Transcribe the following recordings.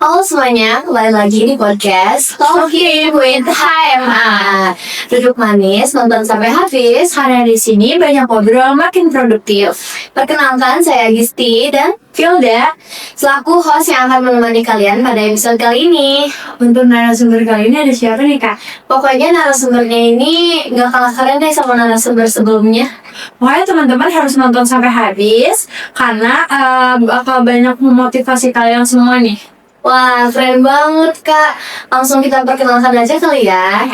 Halo semuanya, kembali lagi di podcast Talking with HMA. Duduk manis, nonton sampai habis, karena di sini banyak ngobrol makin produktif. Perkenalkan, saya Gisti dan Filda, selaku host yang akan menemani kalian pada episode kali ini. Untuk narasumber kali ini ada siapa nih kak? Pokoknya narasumbernya ini gak kalah keren deh sama narasumber sebelumnya. Pokoknya teman-teman harus nonton sampai habis, karena bakal banyak memotivasi kalian semua nih. Wah, keren banget kak. Langsung kita perkenalkan aja kali ya.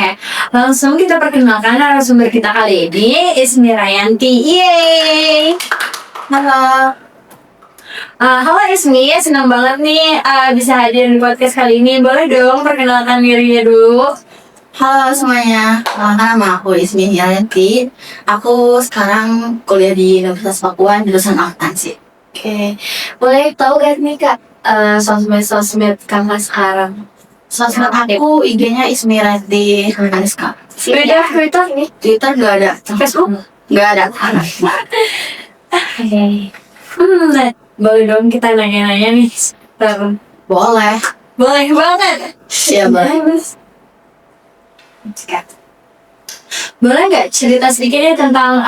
Langsung kita perkenalkan narasumber kita kali ini, Ismi Rayanti. Yeay! Halo. Halo Ismi, senang banget nih bisa hadir di podcast kali ini. Boleh dong perkenalkan dirinya dulu. Halo semuanya, nama aku Ismi Rayanti. Aku sekarang kuliah di Universitas Papua jurusan akuntansi. Oke, boleh tahu gak nih kak sosmed kakak sekarang? Sosmed aku IG-nya Ismi Rayanti Aniska. Beda Twitter ini? Twitter nggak ada. Facebook? Nggak ada. Oke. Boleh dong kita nanya-nanya nih. Boleh. Boleh banget. Iya boleh. Boleh nggak cerita sedikit ya tentang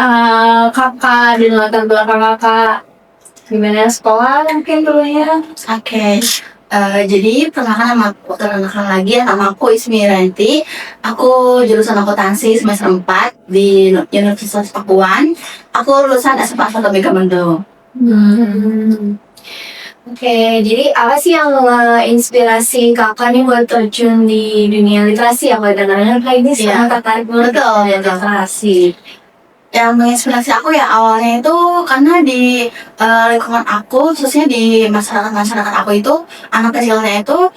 kakak dan latar belakang kakak? Gimana sekolah mungkin dulunya? Oke. Jadi perkenalkan lagi nama aku Ismi Rayanti. Aku jurusan akuntansi semester 4 di Universitas Pakuan. Aku lulusan SMA Fatomega Bandung. Oke, jadi apa sih yang inspirasi kakak nih buat terjun di dunia literasi ya? Kalau dengar-dengar kayak ini Iya. sangat tertarik banget Betul, dengan betul. literasi. Yang menginspirasi aku ya awalnya itu karena di lingkungan aku, khususnya di masyarakat aku itu, anak kecilnya itu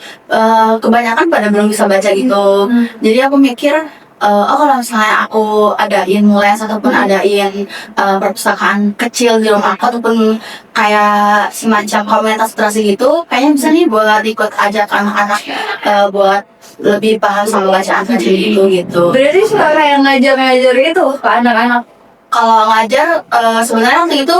kebanyakan pada belum bisa baca gitu. Jadi aku mikir, kalau misalnya aku adain les ataupun adain perpustakaan kecil di rumah aku ataupun kayak semacam komunitas literasi gitu, kayaknya bisa nih buat ikut ajak anak-anak buat lebih paham sama bacaan kecil gitu. Berarti suka kayak ngajar-ngajar gitu ke anak-anak? Kalau ngajar sebenarnya waktu itu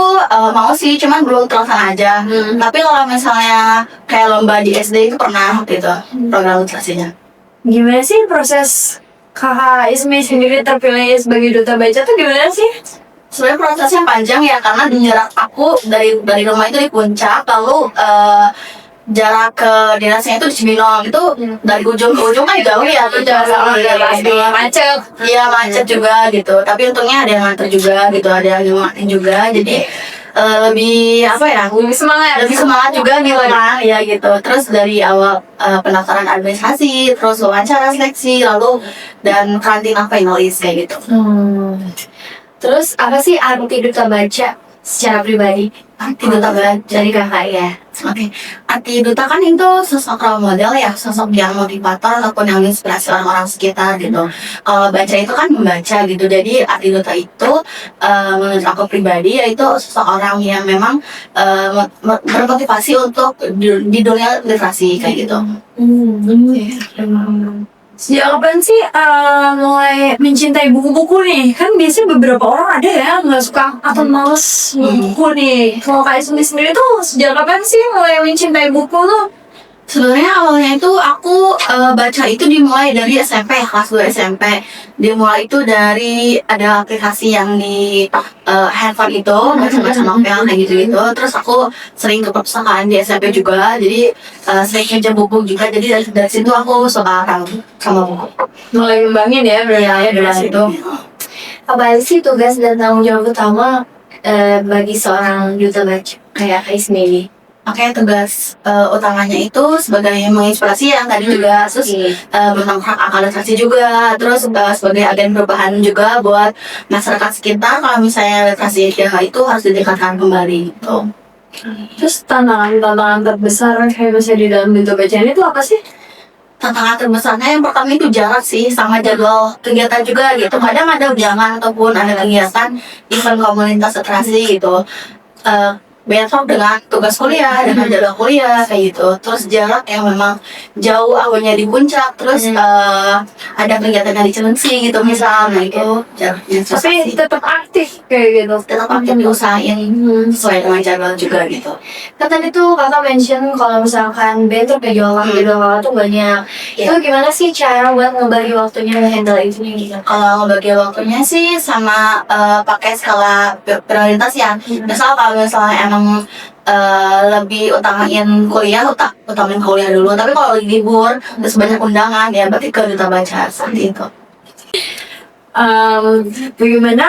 mau sih, cuman belum terlaksana aja. Tapi kalau misalnya kayak lomba di SD itu pernah waktu itu program literasinya. Gimana sih proses kakak Ismi sendiri terpilih sebagai duta baca tuh gimana sih? Sebenarnya prosesnya panjang ya, karena jarak aku dari rumah itu di Puncak, lalu jarak ke dinasnya itu di Cibinong, itu dari ujung ke ujung kan jauh ya, itu jarak pasti Macet. iya macet juga gitu. Tapi untungnya ada yang nganter juga gitu, ada yang ngematin juga, jadi lebih apa ya, Lebih semangat juga gitu kan ya gitu. Terus dari awal pendaftaran administrasi, terus wawancara seleksi, lalu dan karantina finalis kayak gitu. Terus apa sih arti duta baca secara pribadi? Arti duta baca Dari kakak ya. Oke, arti duta kan itu sosok role model ya, sosok yang motivator ataupun yang inspirasi orang-orang sekitar gitu. Kalau baca itu kan membaca gitu, jadi arti duta itu menurut aku pribadi yaitu seseorang yang memang bermotivasi untuk di dunia literasi kayak gitu. Sejak kapan sih mulai mencintai buku-buku nih? Kan biasanya beberapa orang ada ya nggak suka atau males buku nih. Kalau Kak Ismi sendiri tuh sejak kapan sih mulai mencintai buku tuh? Sebenarnya awalnya itu aku baca itu dimulai dari SMP, kelas 2 SMP. Dimulai itu dari ada aplikasi yang di handphone itu, baca-baca novel kayak gitu-gitu. Terus aku sering ke perpustakaan di SMP juga, jadi sering pinjam buku juga. Jadi dari situ aku suka sama buku. Mulai ngembangin ya berarti dari situ. Apa sih tugas dan tanggung jawab utama bagi seorang duta baca kayak Kak Ismi ini? Oke, tugas utamanya itu sebagai menginspirasi yang tadi juga, terus mendongkrak akal literasi juga, terus sebagai agen perubahan juga buat masyarakat sekitar. Kalau misalnya literasi itu harus ditingkatkan kembali gitu. Terus tantangan terbesar kayak misalnya di dalam duta bacaan itu apa sih? tantangan terbesarnya yang pertama itu jarak sih, sama jadwal kegiatan juga gitu. Kadang ada undangan ataupun ada kegiatan event komunitas literasi gitu. Bentrok dengan tugas kuliah, dengan jadwal kuliah kayak gitu. Terus jarak yang memang jauh, akunya di puncak, terus ada kegiatan di Cilengsi gitu misalnya gitu. Jaraknya susah Tapi sih. tetap aktif kayak gitu. Tetap aktif diusahain sesuai dengan jadwal juga gitu. Kan tadi tuh kakak mention kalau misalkan bentrok ya jualan gitu kakak tuh banyak. Itu gimana sih cara buat ngebagi waktunya nge-handle itu gitu? Kalau ngebagi waktunya sih sama pakai skala prioritas ya. Misal kalau misalnya emang lebih utamain kuliah, utamain kuliah dulu. Tapi kalau lagi libur terus banyak undangan ya berarti ke duta baca seperti itu. Bagaimana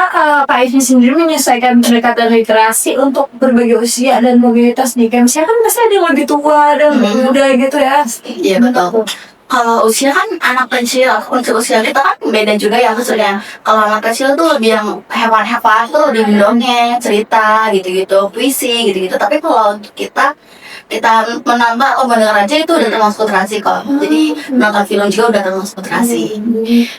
Kak Ivy sendiri menyesuaikan pendekatan literasi untuk berbagai usia dan mobilitas nih? Kayak misalnya kan pasti ada yang lebih tua, ada yang lebih muda gitu ya. Iya betul. Kalau usia kan anak kecil, untuk usia kita kan beda juga ya maksudnya. Kalau anak kecil tuh lebih yang hewan-hewan tuh lebih dongeng, cerita gitu-gitu, puisi gitu-gitu. Tapi kalau untuk kita menambah mendengar aja itu udah termasuk literasi kok. Jadi menonton film juga udah termasuk literasi.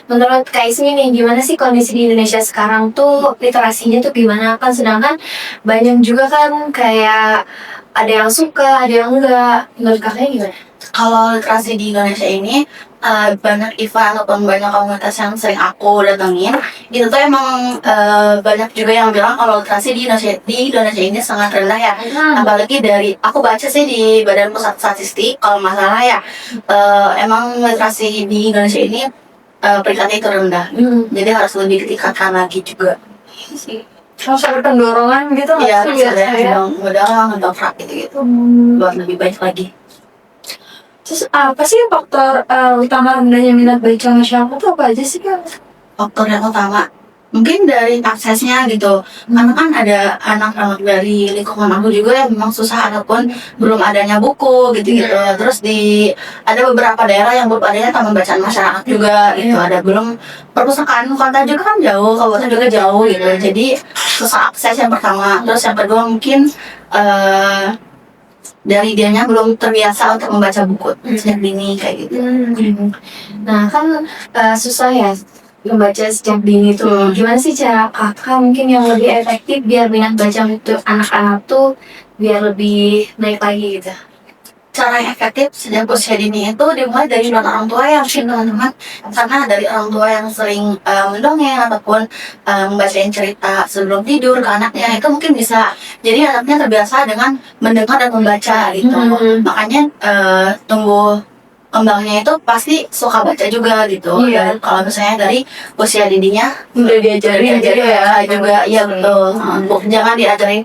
Menurut Kak Ismi nih, gimana sih kondisi di Indonesia sekarang tuh literasinya tuh gimana? Kan sedangkan banyak juga kan kayak ada yang suka, ada yang enggak. Menurut kakaknya gimana? Kalau literasi di Indonesia ini banyak event ataupun banyak komunitas yang sering aku datengin, itu tuh emang banyak juga yang bilang kalau literasi di Indonesia ini sangat rendah ya. Apalagi dari aku baca sih di Badan Pusat Statistik kalau nggak salah ya, emang literasi di Indonesia ini peringkatnya itu rendah. Jadi harus lebih ditingkatkan lagi juga. Harus ada pendorongan gitu nggak Iya, sih harus ada biasanya? modal ngedongkrak gitu buat lebih baik lagi. Terus apa sih faktor utama rendahnya minat baca masyarakat tuh apa aja sih Kak? Faktor yang utama mungkin dari aksesnya gitu, karena kan ada anak-anak dari lingkungan aku juga yang memang susah ataupun belum adanya buku gitu-gitu. Terus ada beberapa daerah yang belum adanya taman bacaan masyarakat juga gitu, ada belum perpustakaan kota juga kan jauh, kabupaten juga jauh gitu, jadi susah akses yang pertama. Terus yang kedua mungkin dari dianya belum terbiasa untuk membaca buku sejak dini kayak gitu. Nah kan susah ya membaca sejak dini tuh. Gimana sih cara kakak mungkin yang lebih efektif biar minat baca untuk anak-anak tuh biar lebih naik lagi gitu? Cara yang efektif sejak usia dini itu dimulai dari orang tua ya sih teman-teman, karena dari orang tua yang sering mendongeng ataupun membacain cerita sebelum tidur ke anaknya, itu mungkin bisa jadi anaknya terbiasa dengan mendengar dan membaca gitu. Makanya tumbuh kembangnya itu pasti suka baca juga gitu. Iya. Dan kalau misalnya dari usia dininya Udah diajarin diajarin ya. juga, iya betul. Jangan diajarin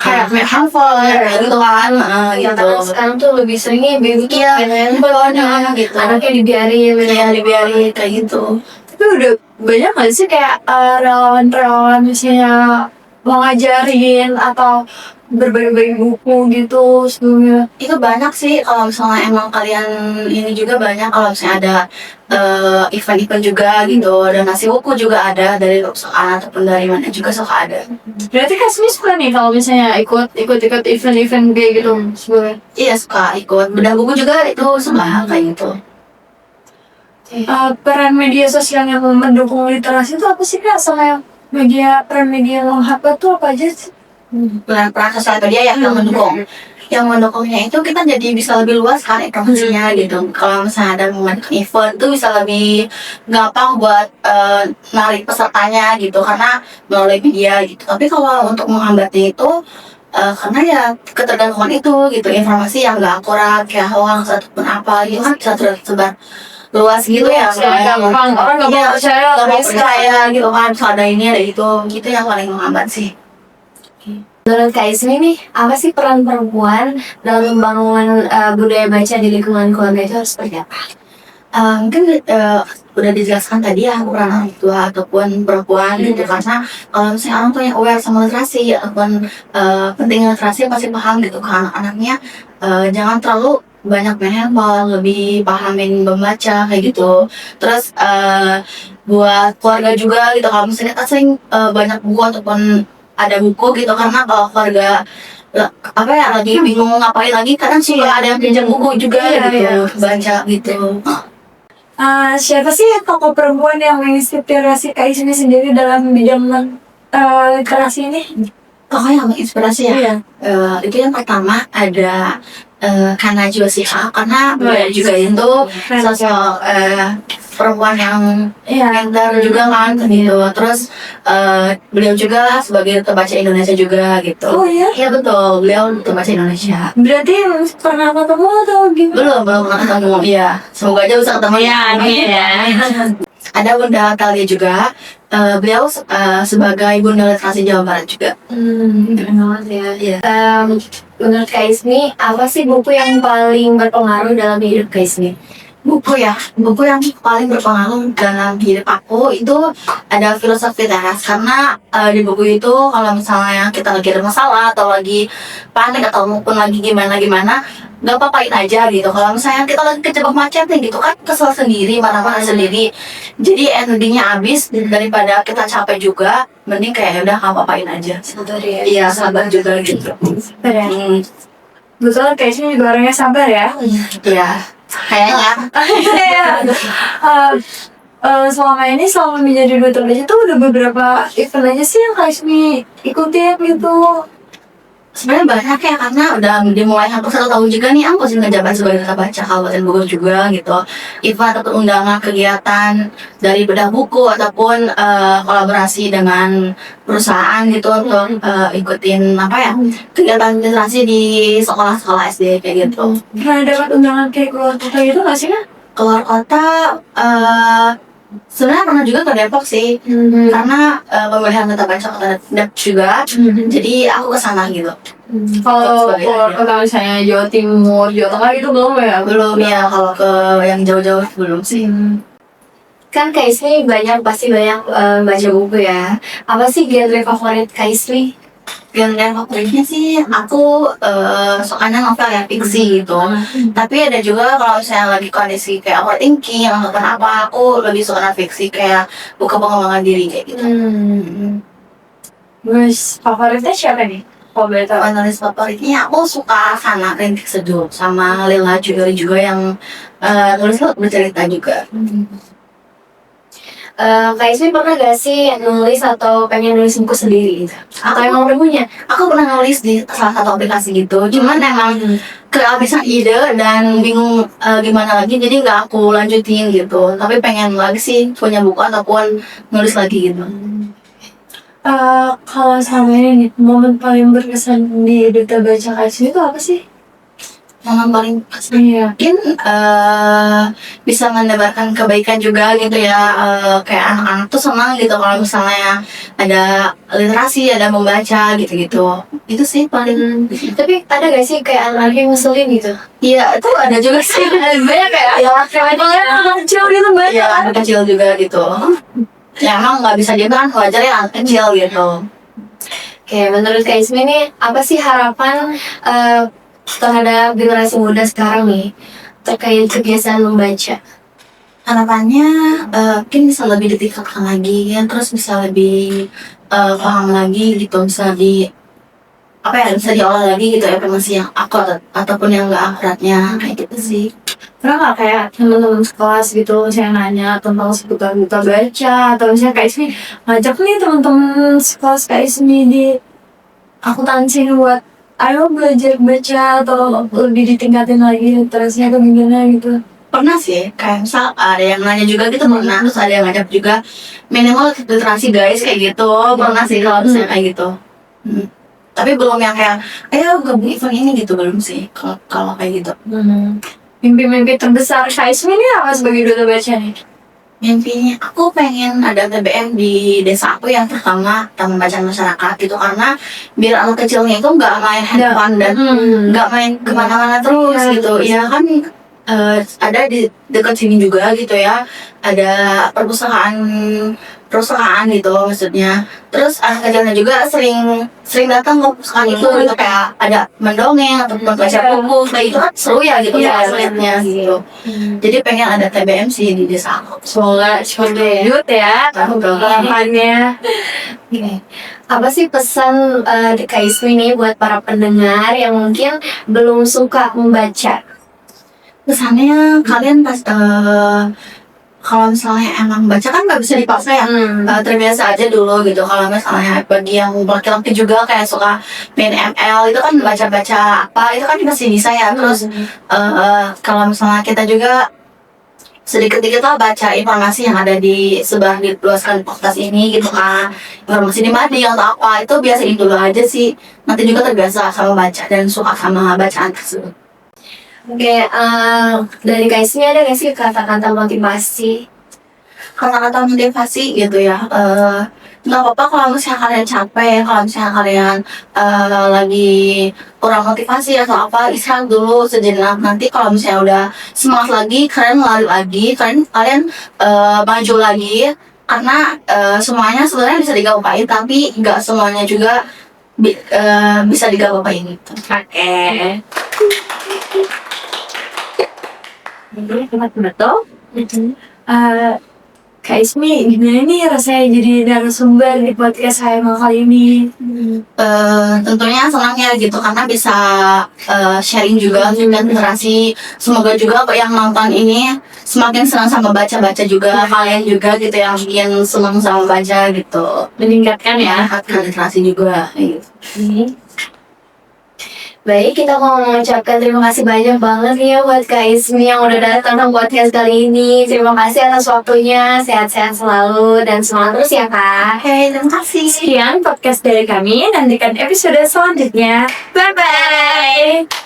kayak main handphone kayak gitu kan, Yang gitu. sekarang tuh lebih seringnya baby tuh Iya, main handphone, gitu. anaknya dibiarin Ya dibiarin kayak gitu. Tapi udah banyak nggak sih kayak relawan-relawan misalnya mau ngajarin atau berbagi buku gitu sebelumnya? Itu banyak sih kalau misalnya emang kalian ini juga banyak, kalau misalnya ada event-event juga gitu, dan nasi buku juga ada dari perpustakaan ataupun dari mana juga suka ada. Berarti Kak Smi suka nih kalau misalnya ikut event-event kayak gitu sebelumnya. Iya suka ikut bedah buku juga, itu suka kayak gitu. Peran media sosial yang mendukung literasi itu apa sih Kak? Sama yang peran media yang menghambat tuh apa aja sih? Peran sosial media yang mendukung. Yang mendukungnya itu kita jadi bisa lebih luas kan informasinya gitu. Kalau misalnya ada mengadakan event itu bisa lebih gampang buat narik pesertanya gitu, karena melalui media gitu. Tapi kalau untuk menghambatnya itu karena ya ketergantungan itu gitu, informasi yang nggak akurat kayak hoax ataupun apa gitu kan bisa tersebar luas gitu ya. Gampang, orang nggak mau percaya. Nggak mau percaya gitu kan, ada ini ada itu, gitu yang paling menghambat sih. Menurut Kak Ismi nih, apa sih peran perempuan dalam membangun budaya baca di lingkungan keluarga itu harus seperti apa? Mungkin udah dijelaskan tadi ya peran orang tua ataupun perempuan gitu, karena kalau misalnya orang tua yang aware sama literasi ataupun penting literasi pasti paham gitu ke anak-anaknya, jangan terlalu banyak main handphone, lebih pahamin membaca kayak gitu. Terus buat keluarga juga gitu, kalau misalnya kita sering banyak buku ataupun ada buku gitu, karena kalau keluarga apa ya lagi bingung ngapain lagi, kadang suka ada yang pinjam buku juga Iya, gitu, iya. baca gitu. Siapa sih tokoh perempuan yang menginspirasi Kak Ismi sendiri dalam bidang literasi ini? Pokoknya yang menginspirasi ya. Iya. Itu yang pertama ada Kak Najwa Shihab, karena beliau juga itu sosok perempuan yang Iya. pintar juga kan gitu. Terus beliau juga sebagai duta baca Indonesia juga gitu. Oh iya? Iya betul, beliau duta baca Indonesia. Berarti pernah ketemu atau gimana? Belum pernah ketemu. Iya, semoga aja bisa ketemu ya. Ada Bunda Talia juga. Beliau sebagai Bunda Literasi Jawa Barat juga. Keren banget ya. Iya. Menurut Kak Ismi, apa sih buku yang paling berpengaruh dalam hidup Kak Ismi? Buku yang paling berpengaruh dalam hidup aku itu ada filosofi teras, karena di buku itu kalau misalnya kita lagi ada masalah atau lagi panik atau maupun lagi gimana nggak apa-apain aja gitu. Kalau misalnya kita lagi kejebak macet nih gitu kan, kesel sendiri, marah-marah sendiri, jadi energinya habis. Daripada kita capek juga, mending kayak udah nggak apa-apain aja. Sabar ya. Iya, sabar juga gitu. Sabar ya. Betul, Kak Ismi juga orangnya sabar ya. Iya, kayaknya. Iya. Selama menjadi duta baca itu udah beberapa event aja sih yang Kak Ismi ikutin gitu. Sebenarnya banyak ya, karena udah dimulai hampir 1 tahun juga nih aku sih ngejabat sebagai duta baca Kabupaten Bogor juga gitu. Event ataupun undangan kegiatan dari bedah buku ataupun kolaborasi dengan perusahaan gitu untuk ikutin kegiatan literasi di sekolah-sekolah SD kayak gitu. Pernah dapat undangan kayak keluar kota gitu nggak sih Kak? Keluar kota sebenarnya pernah juga ke Depok sih, karena pemilihan duta baca kota Depok juga. Jadi aku kesana gitu. Kalau Sebagai keluar aja. kota misalnya Jawa Timur, Jawa Tengah gitu belum ya? Belum ya, kalau ke yang jauh-jauh belum sih. Kan Kak Ismi pasti banyak baca buku ya. Apa sih genre favorit Kak Ismi? Genre favoritnya sih aku sukanya novel ya, fiksi gitu. Tapi ada juga kalau misalnya lagi kondisi kayak overthinking atau apa, aku lebih suka fiksi kayak buku pengembangan diri kayak gitu. Terus favoritnya siapa nih? Kalau boleh tahu. Penulis favoritnya aku suka Sana Rintik Seduh sama Lila Jugari juga yang nulis bercerita juga. Kak Ismi pernah gak sih nulis atau pengen nulis buku sendiri gitu? Atau emang udah punya? Aku pernah nulis di salah satu aplikasi gitu, cuman emang kehabisan ide dan bingung gimana lagi, jadi nggak aku lanjutin gitu. Tapi pengen lagi sih punya buku ataupun nulis lagi gitu. Kalau sama ini nih, momen paling berkesan di duta baca Kak Ismi itu apa sih? Momen paling pas Iya. mungkin bisa menebarkan kebaikan juga gitu ya. Kayak anak-anak tuh senang gitu kalau misalnya ada literasi, ada membaca gitu-gitu. Itu sih paling. Tapi ada gak sih kayak anak yang ngeselin gitu? Iya, itu ada juga sih. Banyak ya? Ya, Soalnya anak kecil gitu banyak iya, kan? anak kecil juga gitu. Ya emang nggak bisa dibilang wajar ya anak kecil gitu. Oke, menurut Kak Ismi nih, apa sih harapan terhadap generasi muda sekarang nih terkait kebiasaan membaca? Harapannya mungkin bisa lebih ditingkatkan lagi ya, terus bisa lebih paham lagi gitu, bisa bisa diolah lagi gitu informasi yang akurat ataupun yang nggak akuratnya kayak gitu sih. Pernah nggak kayak teman-teman sekelas gitu misalnya nanya tentang seputar duta baca atau misalnya Kak Ismi ngajak nih teman-teman sekelas Kak Ismi di akuntansi buat ayo belajar baca atau lebih ditingkatin lagi literasinya atau gimana gitu? Pernah sih, kayak misal ada yang nanya juga gitu pernah, terus ada yang ngajak juga minimal literasi guys kayak gitu, pernah sih kalau misalnya kayak gitu. Tapi belum yang kayak ayo gabung event ini gitu, belum sih kalau kayak gitu. Mimpi-mimpi terbesar Kak Ismi ini apa sebagai duta baca nih? Mimpinya aku pengen ada TBM di desa aku yang pertama Taman Bacaan Masyarakat gitu, karena biar anak kecilnya itu nggak main handphone dan nggak main kemana-mana terus gitu. Ya kan ada di dekat sini juga gitu ya, ada perusahaan gitu maksudnya. Terus anak kecilnya juga sering datang ke perusahaan itu gitu, kayak ada mendongeng atau baca buku kayak itu kan seru ya gitu ya liatnya gitu. Jadi pengen ada TBM sih di desa aku. Semoga cepat lanjut ya harapannya. Oke. Apa sih pesan Kak Ismi nih buat para pendengar yang mungkin belum suka membaca? Kesannya kalian kalau misalnya emang baca kan nggak bisa dipaksa ya. Terbiasa aja dulu gitu. Kalau misalnya bagi yang laki-laki juga kayak suka main ML itu kan baca-baca apa itu kan masih bisa ya. Terus kalau misalnya kita juga sedikit-sedikit lah baca informasi yang ada di sebar di luaskan podcast ini gitu kan, informasi di mading atau apa itu biasain dulu aja sih, nanti juga terbiasa sama baca dan suka sama bacaan tersebut. Oke, dari Kak Ismi ada nggak sih kata-kata motivasi? Kata-kata motivasi gitu ya, nggak apa-apa kalau misalnya kalian capek, kalau misalnya kalian lagi kurang motivasi atau apa, istirahat dulu sejenak. Nanti kalau misalnya udah semangat lagi, kalian lari lagi, kalian maju lagi, karena semuanya sebenarnya bisa digapai, tapi nggak semuanya juga bisa digapai gitu. Oke. Ini betul. Kak Ismi, gimana nih rasanya jadi narasumber di podcast HMA kali ini? Tentunya senang ya gitu karena bisa sharing juga dan interaksi. Semoga juga yang nonton ini semakin senang sama baca-baca juga, kalian juga gitu yang bikin senang sama baca gitu. Meningkatkan ya. Meningkatkan interaksi juga gitu. Baik, kita mau mengucapkan terima kasih banyak banget nih ya buat Kak Ismi yang udah datang ke podcast kali ini. Terima kasih atas waktunya, sehat-sehat selalu dan semangat terus ya Kak. Oke, terima kasih. Sekian podcast dari kami, nantikan episode selanjutnya. Bye-bye!